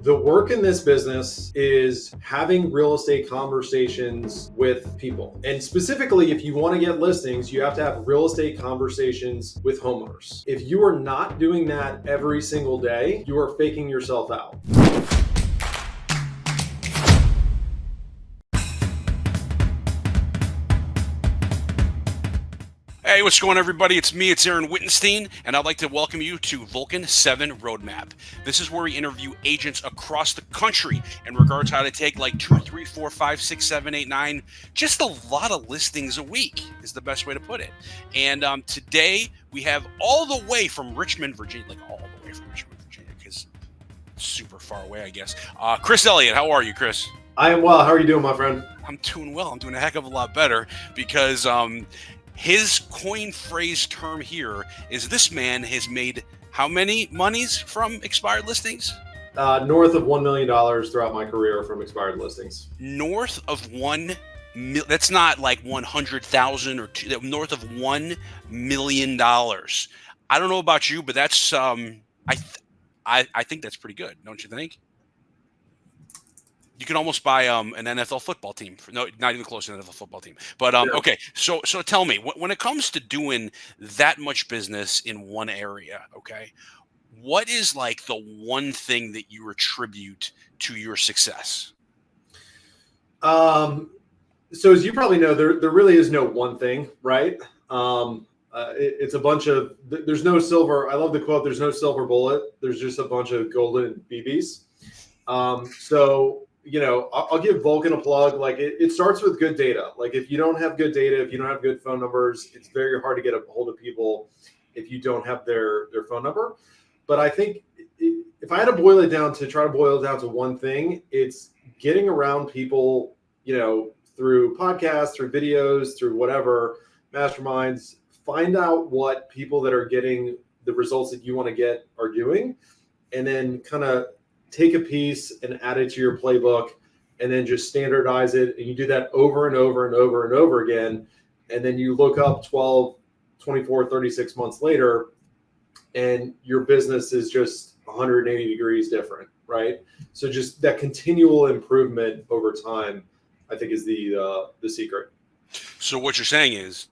The work in this business is having real estate conversations with people. And specifically, if you want to get listings, you have to have real estate conversations with homeowners. If you are not doing that every single day, you are faking yourself out. Hey, what's going on, everybody? It's Aaron Wittenstein, and I'd like to welcome you to Vulcan7 Roadmap. This is where we interview agents across the country in regards to how to take like 2, 3, 4, 5, 6, 7, 8, 9, just a lot of listings a week is the best way to put it. And today we have all the way from Richmond, Virginia, like all the way from Richmond, Virginia, because it's super far away, I guess. Chris Elliott, how are you, Chris? I am well. How are you doing, my friend? I'm doing well. I'm doing a heck of a lot better because his coin phrase term here is this man has made how many monies from expired listings? North of $1 million throughout my career from expired listings. North of that's not like 100,000 or two, north of $1 million. I don't know about you, but that's I think that's pretty good, don't you think? You can almost buy an NFL football team. No, not even close to an NFL football team. But Yeah. Okay, so tell me, when it comes to doing that much business in one area, okay, what is like the one thing that you attribute to your success? So as you probably know, there really is no one thing, right? It's a bunch of, there's no silver. I love the quote, there's no silver bullet. There's just a bunch of golden BBs. So, you know, I'll give Vulcan a plug. Like it starts with good data. Like if you don't have good data, if you don't have good phone numbers, it's very hard to get a hold of people if you don't have their phone number. But I think if I had to try to boil it down to one thing, it's getting around people, you know, through podcasts, through videos, through whatever, masterminds, find out what people that are getting the results that you want to get are doing, and then kind of take a piece and add it to your playbook and then just standardize it. And you do that over and over and over and over again. And then you look up 12, 24, 36 months later, and your business is just 180 degrees different, right? So just that continual improvement over time, I think, is the secret. So what you're saying is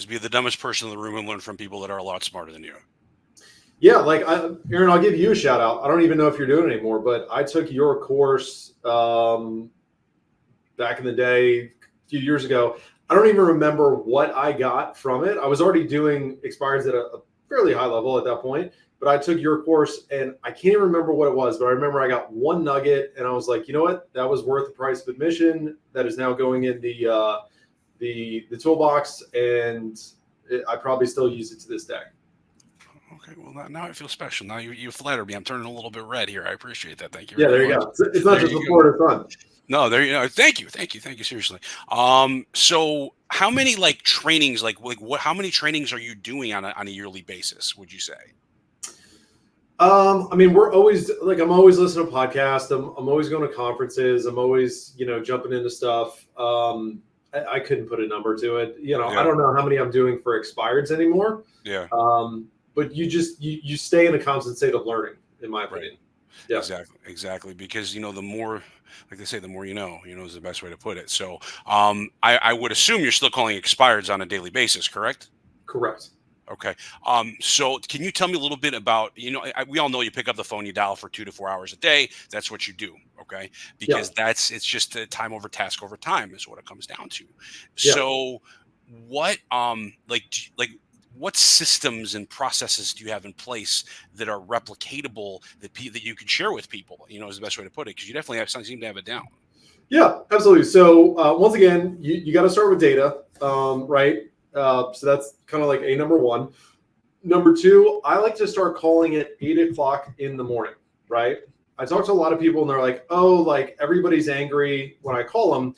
be the dumbest person in the room and learn from people that are a lot smarter than you. Yeah, like Aaron, I'll give you a shout out. I don't even know if you're doing it anymore, but I took your course back in the day, a few years ago. I don't even remember what I got from it. I was already doing expireds at a fairly high level at that point, but I took your course and I can't even remember what it was, but I remember I got one nugget and I was like, you know what? That was worth the price of admission. That is now going in the toolbox, and I probably still use it to this day. Okay, well, now I feel special. Now you flatter me. I'm turning a little bit red here. I appreciate that. Thank you. Yeah, there you go. It's not just before it's fun. No, there you go. Thank you. Seriously. So how many like trainings, how many trainings are you doing on a yearly basis, would you say? I mean, I'm always listening to podcasts. I'm always going to conferences. I'm always, jumping into stuff. I couldn't put a number to it. Yeah. I don't know how many I'm doing for expireds anymore. Yeah. But you stay in a constant state of learning, in my opinion. Right. Yeah. Exactly. Because, the more, like they say, the more you know is the best way to put it. So I would assume you're still calling expireds on a daily basis, correct? Correct. Okay. So can you tell me a little bit about, we all know you pick up the phone, you dial for 2 to 4 hours a day. That's what you do. Okay. Because it's just the time over task over time is what it comes down to. Yeah. So what, what systems and processes do you have in place that are replicatable that you can share with people, is the best way to put it? Because you definitely seem to have it down. Yeah, absolutely. So once again, you got to start with data, right? So that's kind of like number one. Number two, I like to start calling at 8 o'clock in the morning, right? I talk to a lot of people and they're like, oh, like everybody's angry when I call them.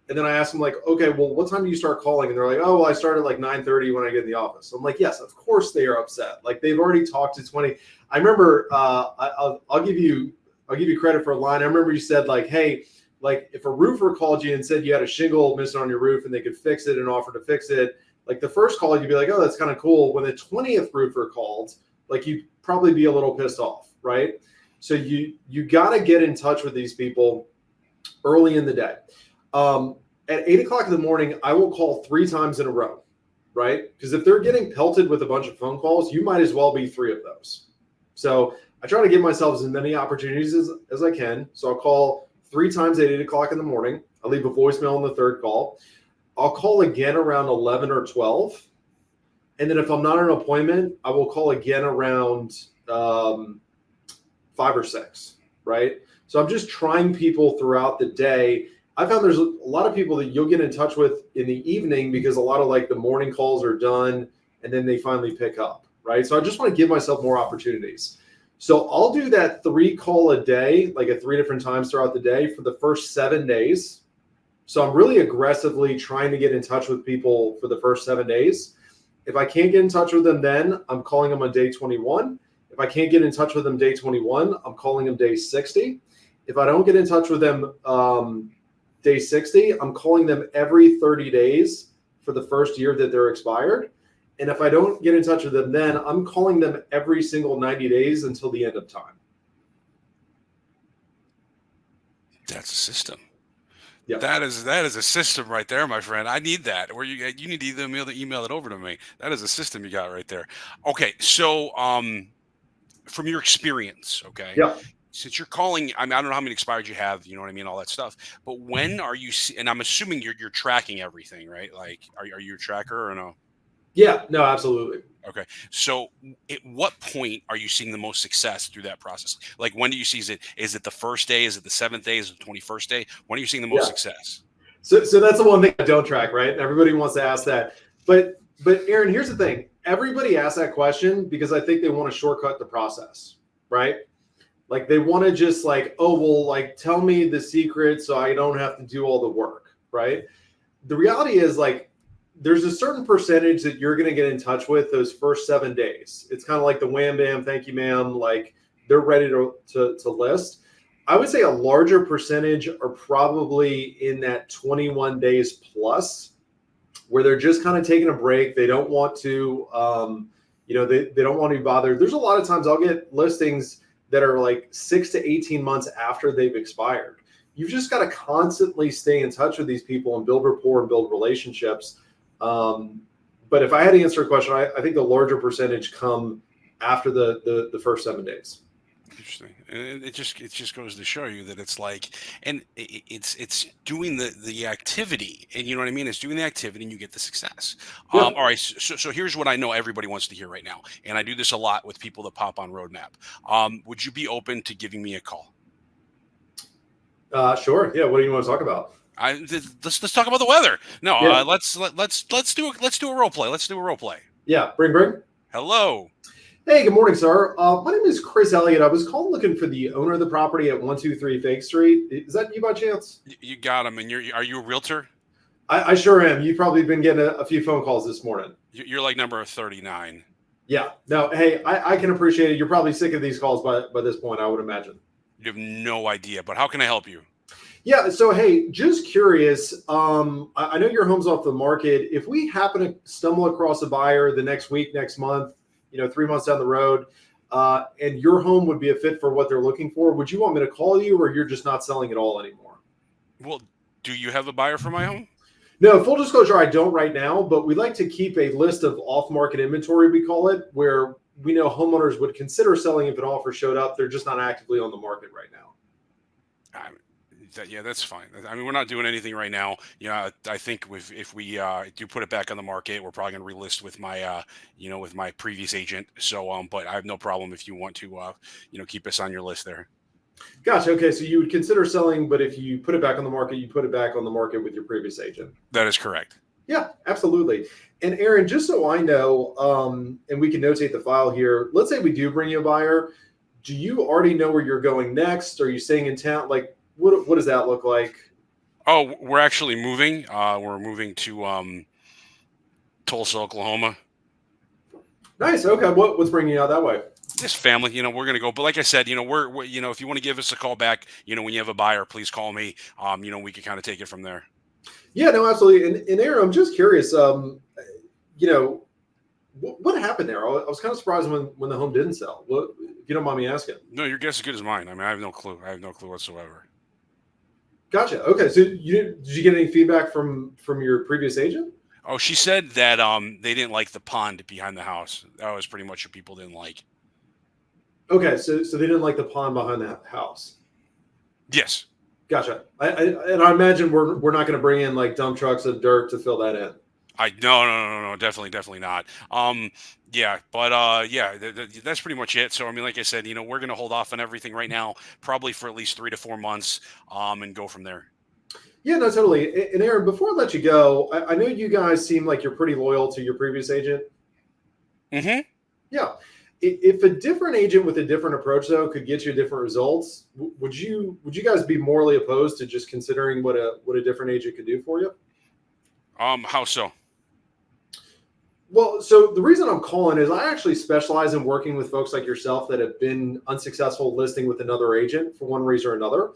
And then I ask them like, okay, well, what time do you start calling? And they're like, oh, well, I start at like 9:30 when I get in the office. So I'm like, yes, of course they are upset. Like they've already talked to 20. I remember, I'll give you credit for a line. I remember you said like, hey, like if a roofer called you and said you had a shingle missing on your roof and they could fix it and offer to fix it, like the first call, you'd be like, oh, that's kind of cool. When the 20th roofer called, like you probably be a little pissed off, right? So you got to get in touch with these people early in the day. At 8 o'clock in the morning, I will call 3 times in a row, right? Because if they're getting pelted with a bunch of phone calls, you might as well be 3 of those. So I try to give myself as many opportunities as I can. So I'll call 3 times at 8 o'clock in the morning. I'll leave a voicemail on the 3rd call. I'll call again around 11 or 12. And then if I'm not on an appointment, I will call again around 5 or 6, right? So I'm just trying people throughout the day. I found there's a lot of people that you'll get in touch with in the evening because a lot of like the morning calls are done and then they finally pick up, right? So I just want to give myself more opportunities. So I'll do that 3 call a day, like at 3 different times throughout the day for the first 7 days. So I'm really aggressively trying to get in touch with people for the first 7 days. If I can't get in touch with them then, I'm calling them on day 21. If I can't get in touch with them day 21, I'm calling them day 60. If I don't get in touch with them day 60, I'm calling them every 30 days for the first year that they're expired. And if I don't get in touch with them then, I'm calling them every single 90 days until the end of time. That's a system. Yeah. That is a system right there, my friend. I need that. Where you need to email it over to me. That is a system you got right there. Okay, so from your experience, okay. Yeah. Since you're calling, I mean, I don't know how many expired you have, you know what I mean, all that stuff. But when are you? And I'm assuming you're tracking everything, right? Like, are you a tracker or no? Yeah. No, absolutely. Okay. So at what point are you seeing the most success through that process? Like, when do you see is it the first day? Is it the 7th day? Is it the 21st day? When are you seeing the most success? So that's the one thing I don't track, right? Everybody wants to ask that. But Aaron, here's the thing. Everybody asks that question because I think they want to shortcut the process, right? Like they want to just like, oh, well, like tell me the secret so I don't have to do all the work, right? The reality is like, there's a certain percentage that you're going to get in touch with those first 7 days. It's kind of like the wham, bam, thank you, ma'am. Like they're ready to list. I would say a larger percentage are probably in that 21 days plus where they're just kind of taking a break. They don't want to, they don't want to be bothered. There's a lot of times I'll get listings that are like 6 to 18 months after they've expired. You've just got to constantly stay in touch with these people and build rapport and build relationships. But if I had to answer a question, I think the larger percentage come after the first 7 days. Interesting. And it just goes to show you that it's like, and it's doing the activity, and you know what I mean? It's doing the activity and you get the success. Yeah. All right. So here's what I know everybody wants to hear right now. And I do this a lot with people that pop on Roadmap. Would you be open to giving me a call? Sure. Yeah. What do you want to talk about? Let's talk about the weather. No, yeah. Let's do a role play. Let's do a role play. Yeah. Bring. Hello. Hey, good morning, sir. My name is Chris Elliott. I was calling looking for the owner of the property at 123 Fake Street. Is that you by chance? You got him. And are you a realtor? I sure am. You've probably been getting a few phone calls this morning. You're like number 39. Yeah. No. Hey, I can appreciate it. You're probably sick of these calls by this point, I would imagine. You have no idea, but how can I help you? Yeah. So, hey, just curious. I know your home's off the market. If we happen to stumble across a buyer the next week, next month, 3 months down the road, and your home would be a fit for what they're looking for, would you want me to call you, or you're just not selling at all anymore? Well, do you have a buyer for my home? No, full disclosure, I don't right now, but we like to keep a list of off-market inventory, we call it, where we know homeowners would consider selling if an offer showed up. They're just not actively on the market right now. Yeah, that's fine. I mean, we're not doing anything right now. I think if we do put it back on the market, we're probably going to relist with my, with my previous agent. So, but I have no problem if you want to, keep us on your list there. Gotcha. Okay, so you would consider selling, but if you put it back on the market, you put it back on the market with your previous agent. That is correct. Yeah, absolutely. And Aaron, just so I know, and we can notate the file here. Let's say we do bring you a buyer. Do you already know where you're going next? Are you staying in town? Like, what does that look like? Oh, we're actually moving. We're moving to Tulsa, Oklahoma. Nice. Okay. What's bringing you out that way? Just family. We're gonna go. But like I said, we're if you want to give us a call back, when you have a buyer, please call me. We can kind of take it from there. Yeah. No. Absolutely. And Aaron, I'm just curious. What happened there? I was kind of surprised when the home didn't sell. What, if you don't mind me asking? No, your guess is good as mine. I mean, I have no clue. I have no clue whatsoever. Gotcha. Okay, so did you get any feedback from your previous agent? Oh, she said that they didn't like the pond behind the house. That was pretty much what people didn't like. Okay, so they didn't like the pond behind the house. Yes. Gotcha. And I imagine we're not going to bring in like dump trucks of dirt to fill that in. No, definitely not. Yeah, but yeah, that's pretty much it. So I mean, like I said, we're gonna hold off on everything right now, probably for at least 3 to 4 months, and go from there. Yeah, no, totally. And Aaron, before I let you go, I know you guys seem like you're pretty loyal to your previous agent. Mm-hmm. Yeah. If a different agent with a different approach though could get you different results, would you guys be morally opposed to just considering what a different agent could do for you? How so? Well, so the reason I'm calling is I actually specialize in working with folks like yourself that have been unsuccessful listing with another agent for one reason or another.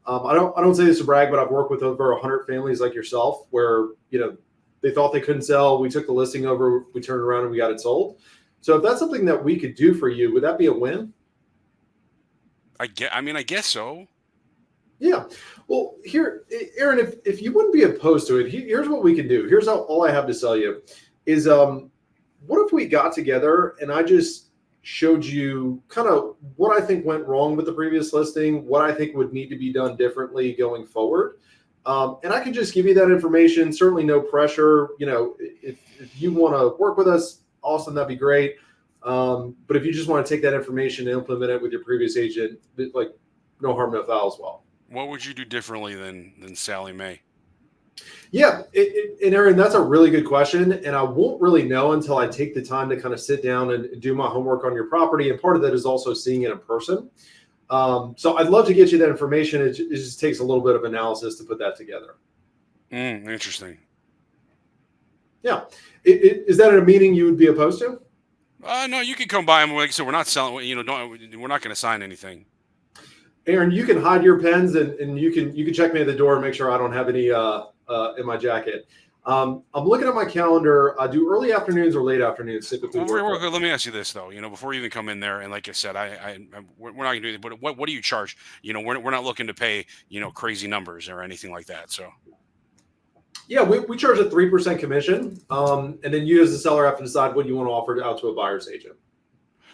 I don't say this to brag, but I've worked with over 100 families like yourself where they thought they couldn't sell. We took the listing over, we turned around and we got it sold. So if that's something that we could do for you, would that be a win? I guess so. Yeah. Well, here, Aaron, if you wouldn't be opposed to it, here's what we can do. Here's all I have to sell you is what if we got together and I just showed you kind of what I think went wrong with the previous listing, what I think would need to be done differently going forward. And I can just give you that information, certainly no pressure. If you want to work with us, awesome, that'd be great. But if you just want to take that information and implement it with your previous agent, like no harm, no foul as well. What would you do differently than Sally Mae? Yeah, and Aaron, that's a really good question. And I won't really know until I take the time to kind of sit down and do my homework on your property. And part of that is also seeing it in person. So I'd love to get you that information. It just takes a little bit of analysis to put that together. Interesting. Yeah. Is that a meeting you would be opposed to? No, you can come by. Like I said, we're not selling. We're not going to sign anything. Aaron, you can hide your pens and you can check me at the door and make sure I don't have any in my jacket. I'm looking at my calendar. I do early afternoons or late afternoons typically. Well, let me ask you this though. Before you even come in there, and like I said, we're not going to do it. But what do you charge? We're not looking to pay crazy numbers or anything like that. So. Yeah, we charge a 3% commission, and then you as the seller have to decide what you want to offer out to a buyer's agent.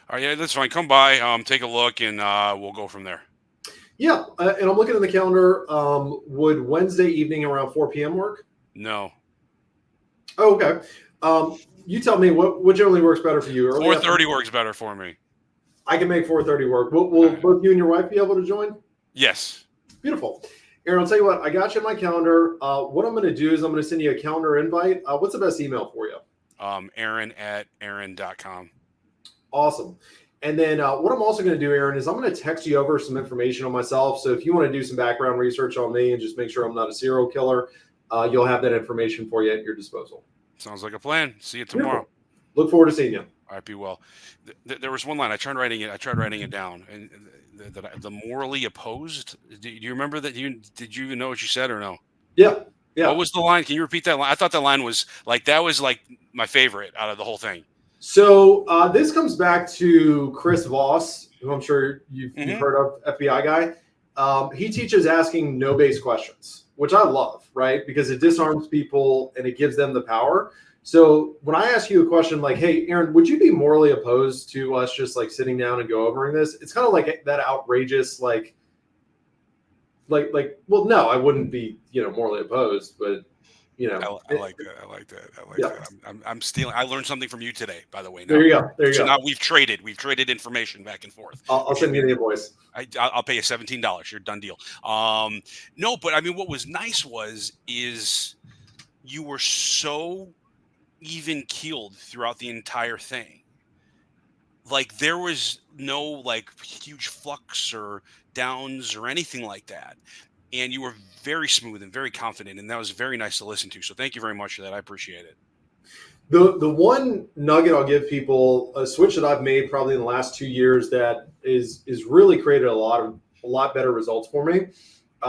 All right, yeah, that's fine. Come by, take a look, and we'll go from there. Yeah, and I'm looking at the calendar. Would Wednesday evening around 4 p.m. work? No. Oh, okay. You tell me what generally works better for you. 4:30 works better for me. I can make 4:30 work. Will both you and your wife be able to join? Yes. Beautiful. Aaron, I'll tell you what. I got you in my calendar. What I'm going to do is I'm going to send you a calendar invite. What's the best email for you? Aaron@aaron.com. Awesome. And then what I'm also going to do, Aaron, is I'm going to text you over some information on myself. So if you want to do some background research on me and just make sure I'm not a serial killer, you'll have that information for you at your disposal. Sounds like a plan. See you tomorrow. Beautiful. Look forward to seeing you. All right, be well. There was one line I tried writing it down, and the morally opposed. Do you remember that? Did you even know what you said or no? Yeah. Yeah. What was the line? Can you repeat that line? I thought that line was like my favorite out of the whole thing. So this comes back to Chris Voss, who I'm sure you've heard of, FBI guy. He teaches asking no-base questions, which I love, right? Because it disarms people and it gives them the power. So when I ask you a question like, hey, Aaron, would you be morally opposed to us just like sitting down and go over this? It's kind of like that outrageous, like, well, no, I wouldn't be, morally opposed, but I like that. I'm stealing. I learned something from you today, by the way. There you go. So now we've traded information back and forth. I'll send you the invoice. I'll pay you $17. You're a done deal. No, but I mean, what was nice is you were so even keeled throughout the entire thing. Like there was no like huge flux or downs or anything like that. And you were very smooth and very confident, and that was very nice to listen to. So thank you very much for that. I appreciate it. The one nugget I'll give people, a switch that I've made probably in the last 2 years that is really created a lot better results for me.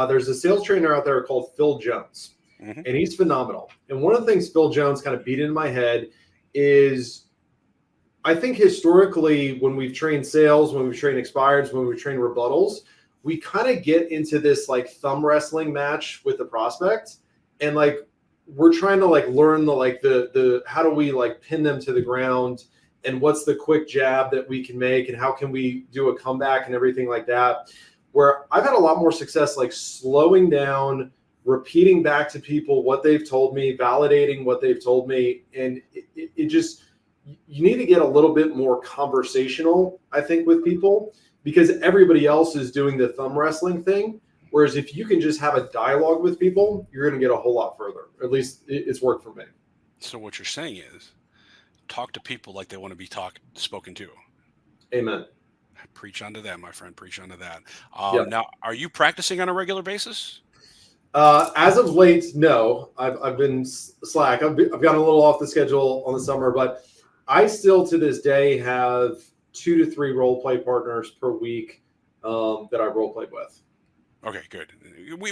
There's a sales trainer out there called Phil Jones, and he's phenomenal. And one of the things Phil Jones kind of beat into my head is I think historically, when we've trained sales, when we've trained expireds, when we've trained rebuttals, we kind of get into this like thumb wrestling match with the prospect, and like we're trying to like learn the how do we like pin them to the ground, and what's the quick jab that we can make, and how can we do a comeback and everything like that. Where I've had a lot more success like slowing down, repeating back to people what they've told me, validating what they've told me, and it just, you need to get a little bit more conversational, I think, with people, because everybody else is doing the thumb wrestling thing. Whereas if you can just have a dialogue with people, you're going to get a whole lot further. At least it's worked for me. So what you're saying is talk to people like they want to be spoken to. Amen. Preach onto that, my friend. Preach onto that. Yeah. Now, are you practicing on a regular basis? As of late, no. I've been slack. I've gotten a little off the schedule on the summer, but I still to this day have 2 to 3 role play partners per week that I role play with. Okay, good.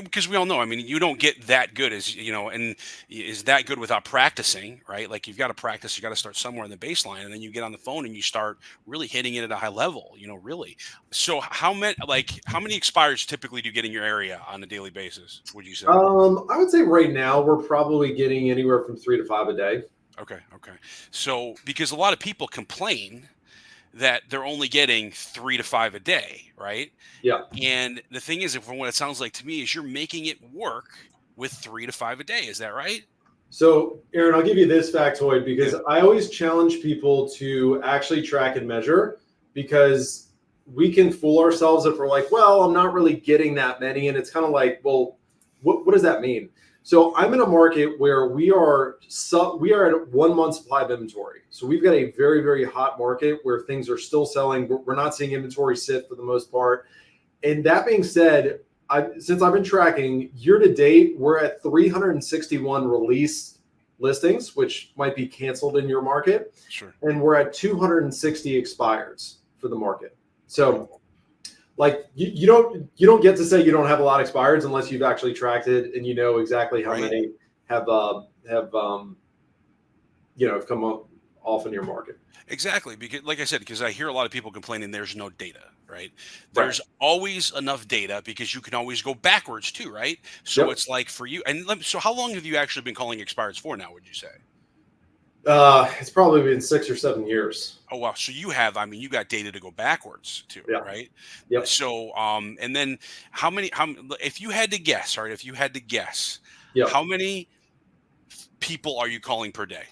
Because we all know, I mean, you don't get that good as, and is that good without practicing, right? Like you've got to practice, you got to start somewhere in the baseline, and then you get on the phone and you start really hitting it at a high level, really. So how many expires typically do you get in your area on a daily basis, would you say? I would say right now we're probably getting anywhere from 3 to 5 a day. Okay. So because a lot of people complain that they're only getting 3 to 5 a day, right? Yeah. And the thing is, from what it sounds like to me, is you're making it work with 3 to 5 a day. Is that right? So, Aaron, I'll give you this factoid, because I always challenge people to actually track and measure, because we can fool ourselves if we're like, well, I'm not really getting that many. And it's kind of like, well, what does that mean? So I'm in a market where we are at 1 month supply of inventory. So we've got a very, very hot market where things are still selling. We're not seeing inventory sit for the most part. And that being said, since I've been tracking year to date, we're at 361 release listings, which might be canceled in your market. Sure. And we're at 260 expires for the market. So like you don't get to say you don't have a lot of expireds unless you've actually tracked it and you know exactly how many have come off in your market. Exactly, because like I said, because I hear a lot of people complaining there's no data, right? There's always enough data, because you can always go backwards too, right? So it's like for you, so how long have you actually been calling expireds for now, would you say? It's probably been 6 or 7 years. Oh, wow. So you got data to go backwards too, right? Yep. So, and then if you had to guess, right, yep. how many people are you calling per day?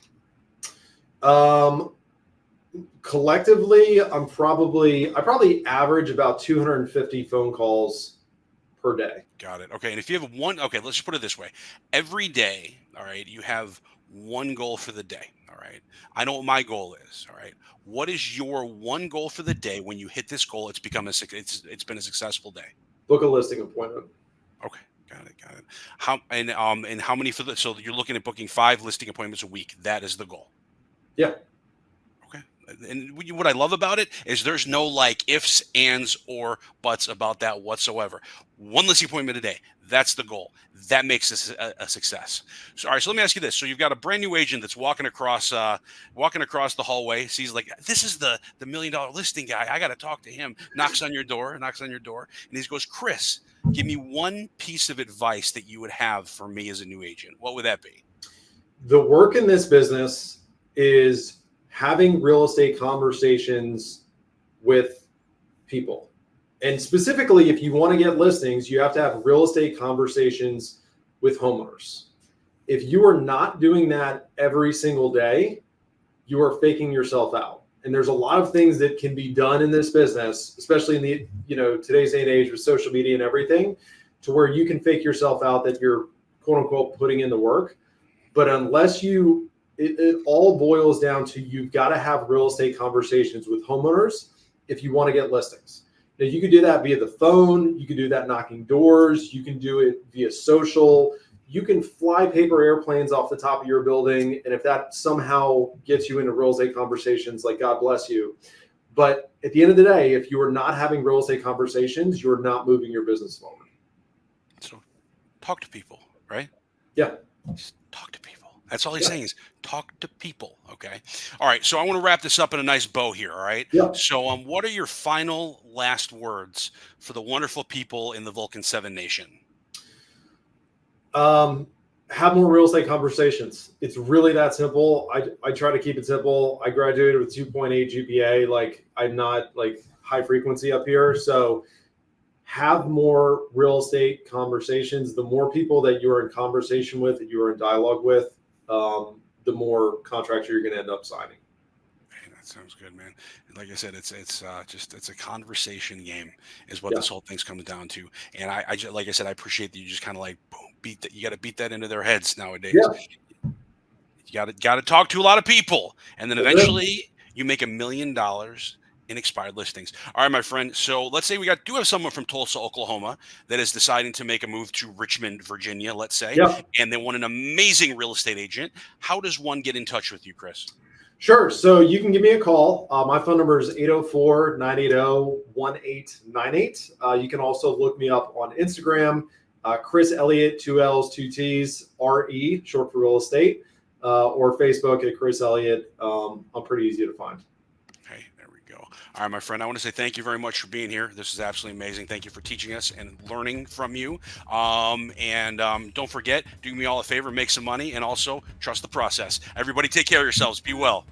Collectively, I probably average about 250 phone calls per day. Got it. Okay. And if you have let's just put it this way. Every day, all right, you have one goal for the day. All right. I know what my goal is. All right. What is your one goal for the day? When you hit this goal, it's been a successful day. Book a listing appointment. Okay. Got it. And how many so you're looking at booking 5 listing appointments a week. That is the goal. Yeah. And what I love about it is there's no like ifs, ands, or buts about that whatsoever. 1 listing appointment a day. That's the goal. That makes this a success. So, all right. So let me ask you this. So you've got a brand new agent that's walking across the hallway. Sees like, this is the $1 million listing guy. I got to talk to him. Knocks on your door. And he goes, Chris, give me one piece of advice that you would have for me as a new agent. What would that be? The work in this business is having real estate conversations with people. And specifically, if you want to get listings, you have to have real estate conversations with homeowners. If you are not doing that every single day, you are faking yourself out. And there's a lot of things that can be done in this business, especially in the today's day and age with social media and everything, to where you can fake yourself out that you're quote unquote putting in the work. But unless it all boils down to, you've got to have real estate conversations with homeowners if you want to get listings. Now, you can do that via the phone. You can do that knocking doors. You can do it via social. You can fly paper airplanes off the top of your building. And if that somehow gets you into real estate conversations, like, God bless you. But at the end of the day, if you are not having real estate conversations, you're not moving your business forward. So talk to people, right? Yeah. Just talk to people. That's all he's saying is talk to people. Okay. All right. So I want to wrap this up in a nice bow here. All right. Yeah. So what are your final last words for the wonderful people in the Vulcan7 Nation? Have more real estate conversations. It's really that simple. I try to keep it simple. I graduated with 2.8 GPA. Like, I'm not like high frequency up here. So have more real estate conversations. The more people that you are in conversation with, that you are in dialogue with, the more contracts you're going to end up signing. That sounds good, man. Like I said, it's a conversation game is what this whole thing's coming down to. And I just, like I said, I appreciate that you just kind of like boom, beat that. You got to beat that into their heads nowadays. Yeah. You got to talk to a lot of people, and then eventually you make $1 million in expired listings. All right, my friend. So let's say we do have someone from Tulsa, Oklahoma that is deciding to make a move to Richmond, Virginia, let's say, and they want an amazing real estate agent. How does one get in touch with you, Chris? Sure. So you can give me a call. My phone number is 804-980-1898. You can also look me up on Instagram, Chris Elliott, 2 L's, 2 T's, RE, short for real estate, or Facebook at Chris Elliott. I'm pretty easy to find. Okay, there we go. All right, my friend, I want to say thank you very much for being here. This is absolutely amazing. Thank you for teaching us and learning from you. Don't forget, do me all a favor, make some money, and also trust the process. Everybody take care of yourselves. Be well.